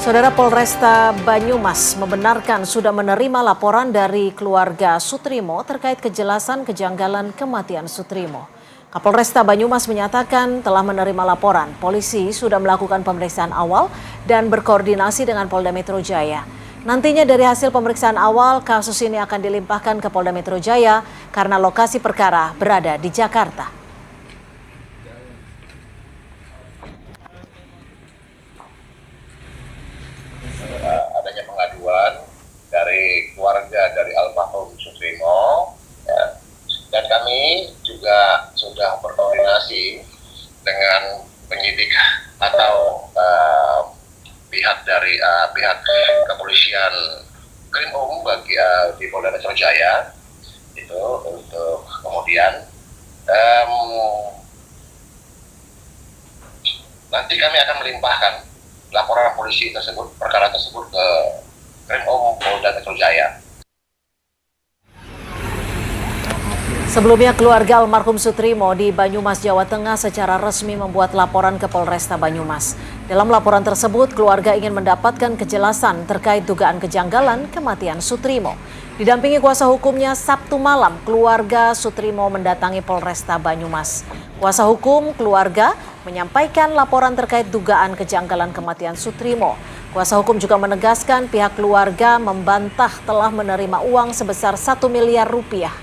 Saudara Polresta Banyumas membenarkan sudah menerima laporan dari keluarga Sutrimo terkait kejelasan kejanggalan kematian Sutrimo. Kapolresta Banyumas menyatakan telah menerima laporan. Polisi sudah melakukan pemeriksaan awal dan berkoordinasi dengan Polda Metro Jaya. Nantinya dari hasil pemeriksaan awal, kasus ini akan dilimpahkan ke Polda Metro Jaya karena lokasi perkara berada di Jakarta. Adanya pengaduan dari keluarga dari almarhum Sutrimo, ya, dan kami juga sudah berkoordinasi dengan penyidik atau pihak dari pihak kepolisian Krimum bagi di Polda Metro Jaya itu untuk kemudian nanti kami akan melimpahkan laporan polisi tersebut, perkara tersebut ke Krimum Polda Metro Jaya. Sebelumnya keluarga almarhum Sutrimo di Banyumas, Jawa Tengah secara resmi membuat laporan ke Polresta Banyumas. Dalam laporan tersebut, keluarga ingin mendapatkan kejelasan terkait dugaan kejanggalan kematian Sutrimo. Didampingi kuasa hukumnya, Sabtu malam keluarga Sutrimo mendatangi Polresta Banyumas. Kuasa hukum keluarga menyampaikan laporan terkait dugaan kejanggalan kematian Sutrimo. Kuasa hukum juga menegaskan pihak keluarga membantah telah menerima uang sebesar 1 miliar rupiah.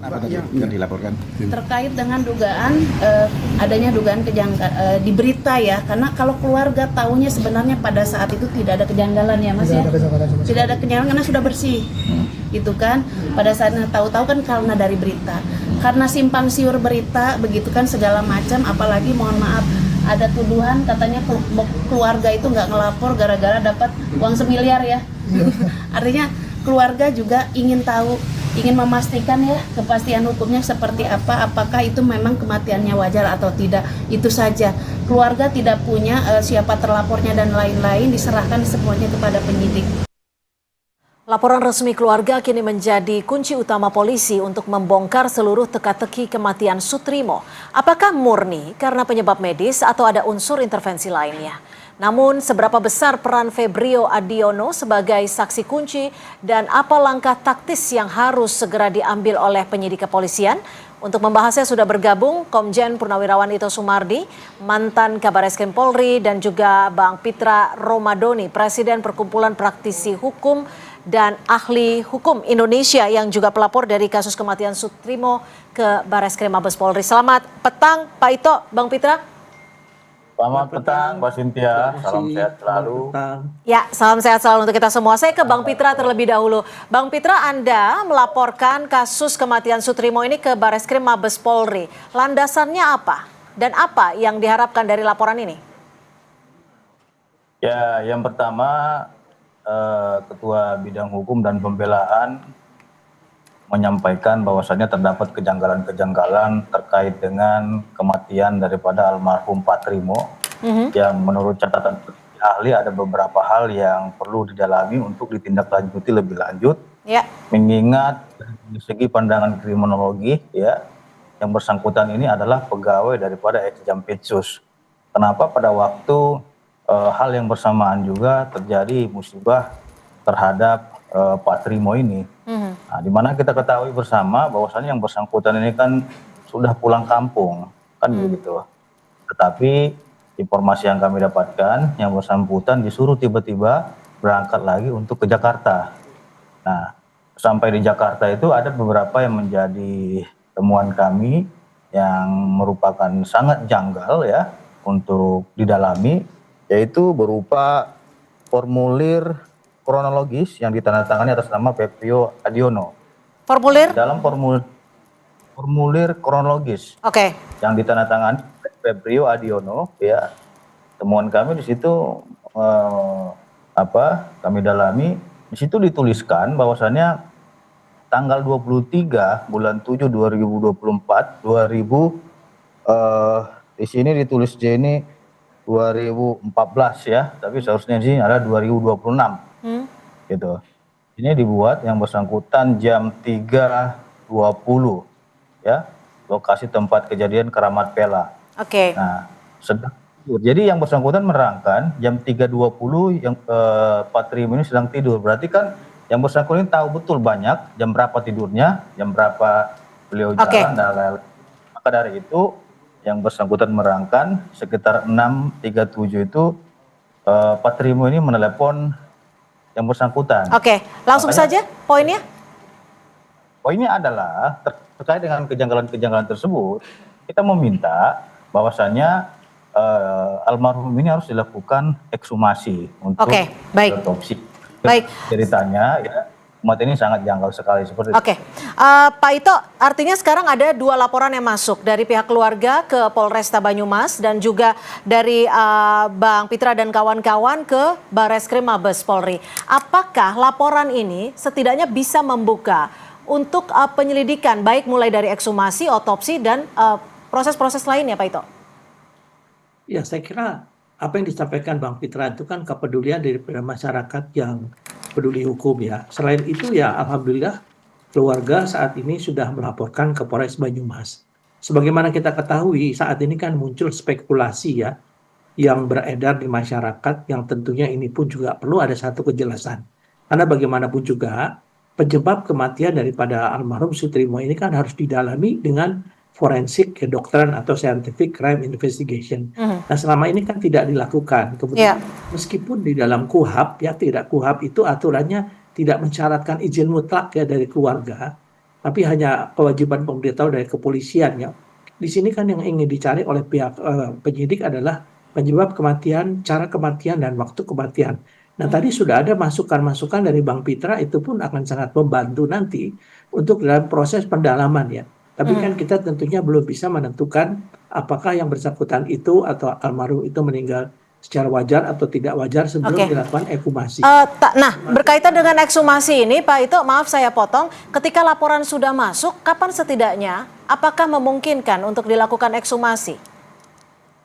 Apa tadi yang dilaporkan? Terkait dengan dugaan adanya dugaan kejanggalan di berita ya, karena kalau keluarga tahunya sebenarnya pada saat itu tidak ada kejanggalan ya Mas ya, tidak ada kejanggalan karena sudah bersih, gitu kan. Pada saat tahu-tahu kan karena dari berita, karena simpang siur berita begitu kan segala macam, apalagi mohon maaf ada tuduhan katanya keluarga itu nggak ngelapor gara-gara dapat uang 1 miliar ya. Artinya keluarga juga ingin tahu, ingin memastikan ya kepastian hukumnya seperti apa, apakah itu memang kematiannya wajar atau tidak. Itu saja. Keluarga tidak punya siapa terlapornya dan lain-lain, diserahkan semuanya kepada penyidik. Laporan resmi keluarga kini menjadi kunci utama polisi untuk membongkar seluruh teka-teki kematian Sutrimo. Apakah murni karena penyebab medis atau ada unsur intervensi lainnya? Namun seberapa besar peran Febrio Adiono sebagai saksi kunci dan apa langkah taktis yang harus segera diambil oleh penyidik kepolisian? Untuk membahasnya sudah bergabung Komjen Purnawirawan Ito Sumardi, mantan Kabareskrim Polri, dan juga Bang Pitra Romadoni, Presiden Perkumpulan Praktisi Hukum dan Ahli Hukum Indonesia yang juga pelapor dari kasus kematian Sutrimo ke Bareskrim Mabes Polri. Selamat petang Pak Ito, Bang Pitra. Selamat petang, Mbak Cynthia. Salam sehat selalu. Ya, salam sehat selalu untuk kita semua. Saya ke Bang Pitra terlebih dahulu. Bang Pitra, Anda melaporkan kasus kematian Sutrimo ini ke Bareskrim Mabes Polri. Landasannya apa? Dan apa yang diharapkan dari laporan ini? Ya, yang pertama Ketua Bidang Hukum dan Pembelaan menyampaikan bahwasannya terdapat kejanggalan-kejanggalan terkait dengan kematian daripada almarhum Pak Trimo, yang menurut catatan ahli ada beberapa hal yang perlu didalami untuk ditindaklanjuti lebih lanjut, mengingat dari segi pandangan kriminologi ya, yang bersangkutan ini adalah pegawai daripada Ex-Jampitsus. Kenapa pada waktu hal yang bersamaan juga terjadi musibah terhadap Pak Trimo ini. Nah, di mana kita ketahui bersama bahwasannya yang bersangkutan ini kan sudah pulang kampung, kan begitu. Tetapi informasi yang kami dapatkan, yang bersangkutan disuruh tiba-tiba berangkat lagi untuk ke Jakarta. Nah, sampai di Jakarta itu ada beberapa yang menjadi temuan kami yang merupakan sangat janggal ya untuk didalami, yaitu berupa formulir kronologis yang ditandatangani atas nama Febrio Adiono. Formulir? Dalam formulir kronologis. Yang ditandatangani Febrio Adiono ya. Temuan kami di situ kami dalami, di situ dituliskan bahwasannya tanggal 23 bulan 7 2024 di sini ditulis ini 2014 ya, tapi seharusnya di sini ada 2026. Gitu. Ini dibuat yang bersangkutan jam 3.20 ya, lokasi tempat kejadian Keramat Pela. Nah, tersebut. Jadi yang bersangkutan menerangkan jam 3.20 yang Pak Trimo ini sedang tidur. Berarti kan yang bersangkutan ini tahu betul banyak jam berapa tidurnya, jam berapa beliau jalan dan lain-lain. Maka dari itu yang bersangkutan menerangkan sekitar 6.37 itu Pak Trimo ini menelepon yang bersangkutan. Oke, langsung saja poinnya. Poinnya adalah terkait dengan kejanggalan-kejanggalan tersebut, kita meminta bahwasannya almarhum ini harus dilakukan ekshumasi untuk otopsi. Baik. Ceritanya ya, kematian ini sangat janggal sekali seperti itu. Oke, Pak Ito, artinya sekarang ada 2 laporan yang masuk dari pihak keluarga ke Polresta Banyumas dan juga dari Bang Pitra dan kawan-kawan ke Barreskrim Mabes Polri. Apakah laporan ini setidaknya bisa membuka untuk penyelidikan baik mulai dari ekshumasi, otopsi dan proses-proses lainnya, Pak Ito? Ya, saya kira apa yang disampaikan Bang Pitra itu kan kepedulian daripada masyarakat yang peduli hukum ya. Selain itu ya alhamdulillah keluarga saat ini sudah melaporkan ke Polres Banyumas. Sebagaimana kita ketahui saat ini kan muncul spekulasi ya yang beredar di masyarakat yang tentunya ini pun juga perlu ada satu kejelasan. Karena bagaimanapun juga penyebab kematian daripada almarhum Sutrimo ini kan harus didalami dengan forensik kedokteran atau scientific crime investigation. Nah selama ini kan tidak dilakukan. Kemudian meskipun di dalam KUHP ya KUHP itu aturannya tidak mensyaratkan izin mutlak ya dari keluarga, tapi hanya kewajiban pemberitahu dari kepolisian ya. Di sini kan yang ingin dicari oleh pihak penyidik adalah penyebab kematian, cara kematian dan waktu kematian. Nah tadi sudah ada masukan-masukan dari Bang Pitra, itu pun akan sangat membantu nanti untuk dalam proses pendalaman ya. Tapi kan kita tentunya belum bisa menentukan apakah yang bersangkutan itu atau almarhum itu meninggal secara wajar atau tidak wajar sebelum dilakukan ekshumasi. Nah, berkaitan dengan ekshumasi ini, Pak Ito, maaf saya potong, ketika laporan sudah masuk, kapan setidaknya, apakah memungkinkan untuk dilakukan ekshumasi?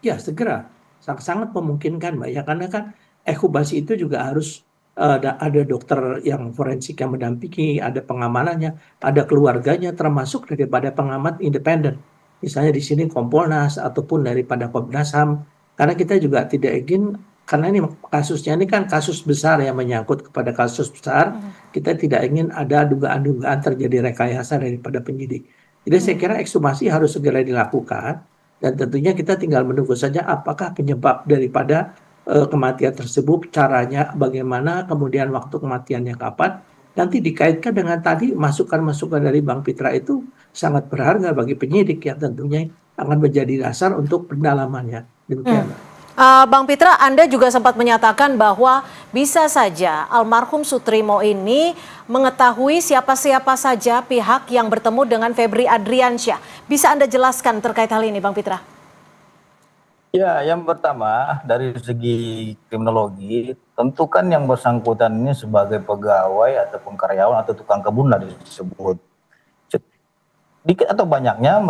Ya, segera. Sangat memungkinkan, Mbak. Ya, karena kan ekshumasi itu juga harus ada dokter yang forensik yang mendampingi, ada pengamanannya, ada keluarganya, termasuk daripada pengamat independen. Misalnya di sini Kompolnas ataupun daripada Komnas HAM. Karena kita juga tidak ingin, karena ini kasusnya ini kan kasus besar yang menyangkut kepada kasus besar, kita tidak ingin ada dugaan-dugaan terjadi rekayasa daripada penyidik. Jadi saya kira ekshumasi harus segera dilakukan dan tentunya kita tinggal menunggu saja apakah penyebab daripada kematian tersebut, caranya bagaimana, kemudian waktu kematiannya kapan, nanti dikaitkan dengan tadi masukan-masukan dari Bang Pitra itu sangat berharga bagi penyidik yang tentunya akan menjadi dasar untuk pendalamannya. Demikian. Bang Pitra, Anda juga sempat menyatakan bahwa bisa saja almarhum Sutrimo ini mengetahui siapa-siapa saja pihak yang bertemu dengan Febri Adriansyah. Bisa Anda jelaskan terkait hal ini, Bang Pitra? Ya, yang pertama dari segi kriminologi, tentu kan yang bersangkutan ini sebagai pegawai ataupun karyawan atau tukang kebun lah disebut. Dikit atau banyaknya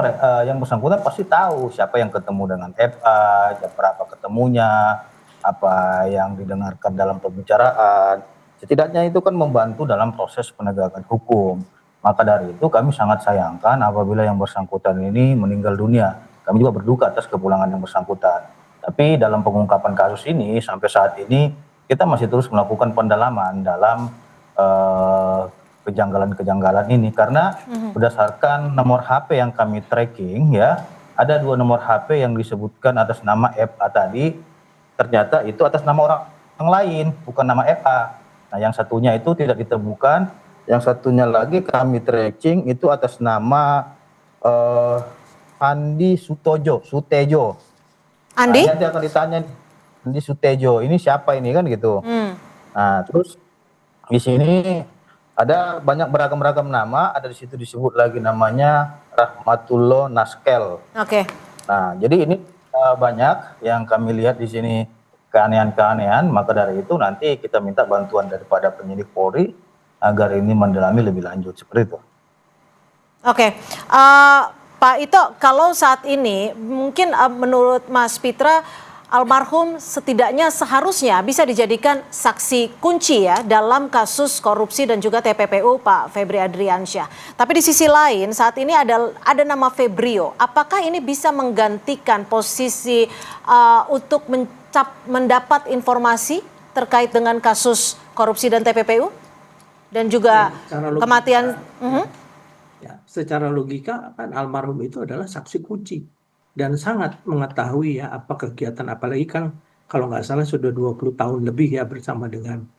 yang bersangkutan pasti tahu siapa yang ketemu dengan FA, berapa ketemunya, apa yang didengarkan dalam pembicaraan. Setidaknya itu kan membantu dalam proses penegakan hukum. Maka dari itu kami sangat sayangkan apabila yang bersangkutan ini meninggal dunia. Kami juga berduka atas kepulangan yang bersangkutan. Tapi dalam pengungkapan kasus ini sampai saat ini kita masih terus melakukan pendalaman dalam kejanggalan-kejanggalan ini karena berdasarkan nomor HP yang kami tracking ya, ada 2 nomor HP yang disebutkan atas nama FA tadi, ternyata itu atas nama orang lain, bukan nama FA. Nah, yang satunya itu tidak ditemukan, yang satunya lagi kami tracking itu atas nama Andi Sutejo. Andi? Nanti akan ditanya Andi Sutejo, ini siapa ini kan gitu. Nah, terus di sini ada banyak beragam-ragam nama, ada di situ disebut lagi namanya Rahmatullah Naskel. Nah, jadi ini banyak yang kami lihat di sini keanehan-keanehan, maka dari itu nanti kita minta bantuan daripada penyidik Polri agar ini mendalami lebih lanjut seperti itu. Pak Ito, kalau saat ini mungkin menurut Mas Pitra almarhum setidaknya seharusnya bisa dijadikan saksi kunci ya dalam kasus korupsi dan juga TPPU Pak Febri Adriansyah. Tapi di sisi lain saat ini ada nama Febrio. Apakah ini bisa menggantikan posisi untuk mendapat informasi terkait dengan kasus korupsi dan TPPU dan juga kematian? Secara logika kan almarhum itu adalah saksi kunci dan sangat mengetahui ya apa kegiatan, apalagi kan kalau nggak salah sudah 20 tahun lebih ya bersama dengan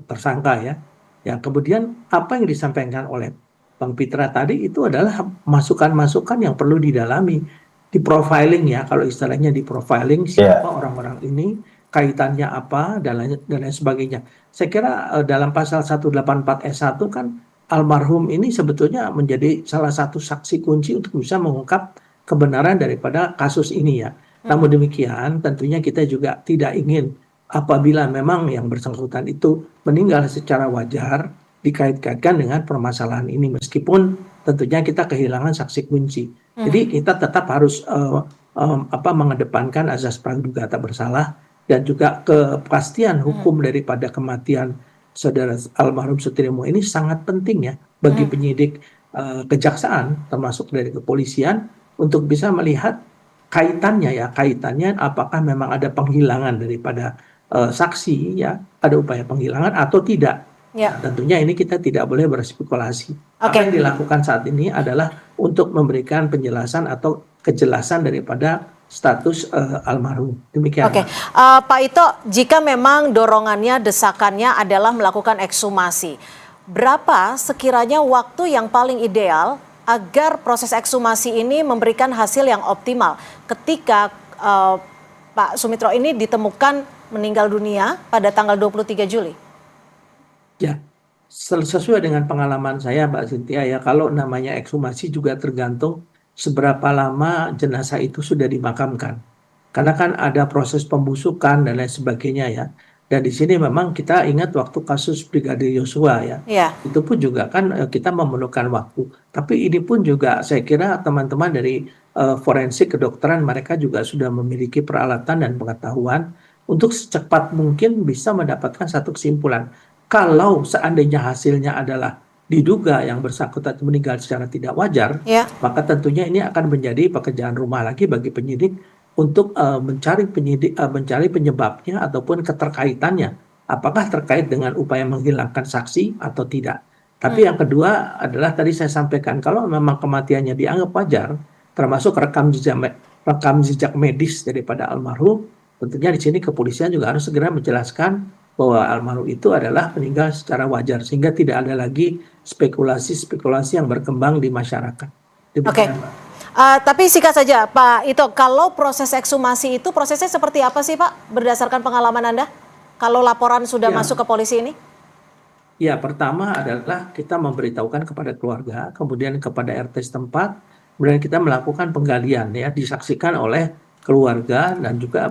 tersangka ya. Ya kemudian apa yang disampaikan oleh Bang Pitra tadi itu adalah masukan-masukan yang perlu didalami, di profiling ya, kalau istilahnya di profiling siapa orang-orang ini, kaitannya apa dan lain sebagainya. Saya kira dalam pasal 184 S1 kan almarhum ini sebetulnya menjadi salah satu saksi kunci untuk bisa mengungkap kebenaran daripada kasus ini ya. Namun demikian tentunya kita juga tidak ingin apabila memang yang bersangkutan itu meninggal secara wajar dikait-kaitkan dengan permasalahan ini, meskipun tentunya kita kehilangan saksi kunci. Jadi kita tetap harus mengedepankan azas praduga tak bersalah dan juga kepastian hukum daripada kematian saudara almarhum Sutrimo ini sangat penting ya bagi penyidik kejaksaan termasuk dari kepolisian untuk bisa melihat kaitannya apakah memang ada penghilangan daripada saksi ya, ada upaya penghilangan atau tidak. Ya. Nah, tentunya ini kita tidak boleh berspekulasi. Apa yang dilakukan saat ini adalah untuk memberikan penjelasan atau kejelasan daripada status almarhum. Demikian. Pak Ito, jika memang dorongannya, desakannya adalah melakukan ekshumasi, berapa sekiranya waktu yang paling ideal agar proses ekshumasi ini memberikan hasil yang optimal ketika Pak Sumitro ini ditemukan meninggal dunia pada tanggal 23 Juli? Ya, sesuai dengan pengalaman saya Mbak Cynthia ya, kalau namanya ekshumasi juga tergantung seberapa lama jenazah itu sudah dimakamkan. Karena kan ada proses pembusukan dan lain sebagainya ya. Dan di sini memang kita ingat waktu kasus Brigadir Yosua ya. Itu pun juga kan kita memerlukan waktu. Tapi ini pun juga saya kira teman-teman dari forensik kedokteran mereka juga sudah memiliki peralatan dan pengetahuan untuk secepat mungkin bisa mendapatkan satu kesimpulan. Kalau seandainya hasilnya adalah diduga yang bersangkutan meninggal secara tidak wajar, maka tentunya ini akan menjadi pekerjaan rumah lagi bagi penyidik untuk mencari penyebabnya ataupun keterkaitannya. Apakah terkait dengan upaya menghilangkan saksi atau tidak. Tapi yang kedua adalah tadi saya sampaikan, kalau memang kematiannya dianggap wajar, termasuk rekam jejak medis daripada almarhum, tentunya di sini kepolisian juga harus segera menjelaskan bahwa almarhum itu adalah meninggal secara wajar sehingga tidak ada lagi spekulasi-spekulasi yang berkembang di masyarakat. Tapi singkat saja Pak Ito, kalau proses ekshumasi itu prosesnya seperti apa sih Pak berdasarkan pengalaman Anda? Kalau laporan sudah masuk ke polisi ini? Ya, pertama adalah kita memberitahukan kepada keluarga, kemudian kepada RT setempat, kemudian kita melakukan penggalian ya, disaksikan oleh keluarga dan juga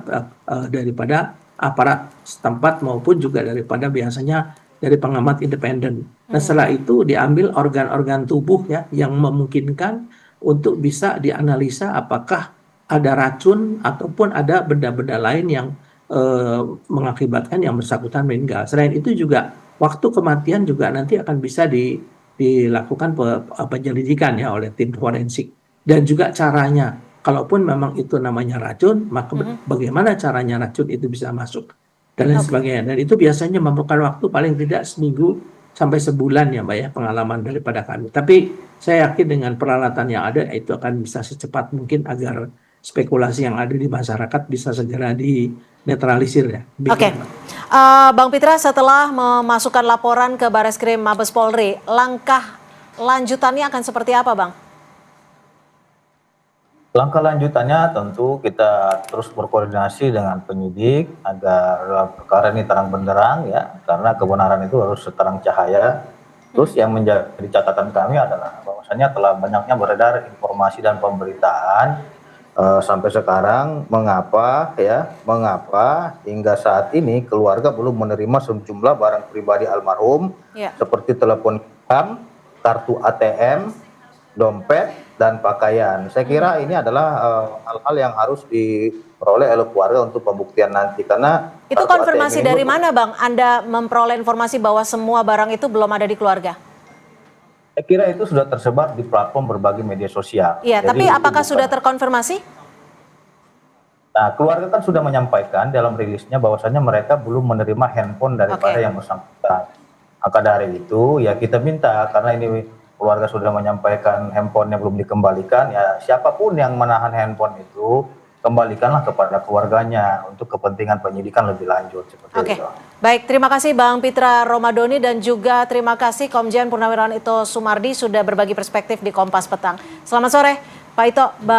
daripada aparat setempat maupun juga daripada biasanya dari pengamat independen. Nah setelah itu diambil organ-organ tubuh ya yang memungkinkan untuk bisa dianalisa apakah ada racun ataupun ada benda-benda lain yang mengakibatkan yang bersangkutan meninggal. Selain itu juga waktu kematian juga nanti akan bisa dilakukan penyelidikan ya oleh tim forensik dan juga caranya. Kalaupun memang itu namanya racun, maka bagaimana caranya racun itu bisa masuk dan lain sebagainya. Dan itu biasanya memerlukan waktu paling tidak seminggu sampai sebulan ya Mbak ya, pengalaman daripada kami. Tapi saya yakin dengan peralatan yang ada itu akan bisa secepat mungkin agar spekulasi yang ada di masyarakat bisa segera dinetralisir ya. Bang Pitra, setelah memasukkan laporan ke Bareskrim Mabes Polri, langkah lanjutannya akan seperti apa Bang? Langkah lanjutannya tentu kita terus berkoordinasi dengan penyidik agar perkara ini terang benderang ya, karena kebenaran itu harus seterang cahaya. Terus yang menjadi catatan kami adalah bahwasanya telah banyaknya beredar informasi dan pemberitaan sampai sekarang mengapa hingga saat ini keluarga belum menerima sejumlah barang pribadi almarhum seperti telepon genggam, kartu ATM, dompet, dan pakaian. Saya kira ini adalah hal-hal yang harus diperoleh oleh keluarga untuk pembuktian nanti. Karena Itu kartu konfirmasi ATM ini dari mana Bang? Anda memperoleh informasi bahwa semua barang itu belum ada di keluarga? Saya kira itu sudah tersebar di platform berbagai media sosial. Iya, Jadi tapi itu apakah bukan- sudah terkonfirmasi? Nah, keluarga kan sudah menyampaikan dalam rilisnya bahwasannya mereka belum menerima handphone daripada Oke. yang bersangkutan. Maka dari itu ya kita minta, karena ini keluarga sudah menyampaikan handphonenya belum dikembalikan, ya siapapun yang menahan handphone itu kembalikanlah kepada keluarganya untuk kepentingan penyidikan lebih lanjut seperti Oke, itu. baik, terima kasih Bang Pitra Romadoni dan juga terima kasih Komjen Purnawirawan Ito Sumardi sudah berbagi perspektif di Kompas Petang. Selamat sore Pak Ito.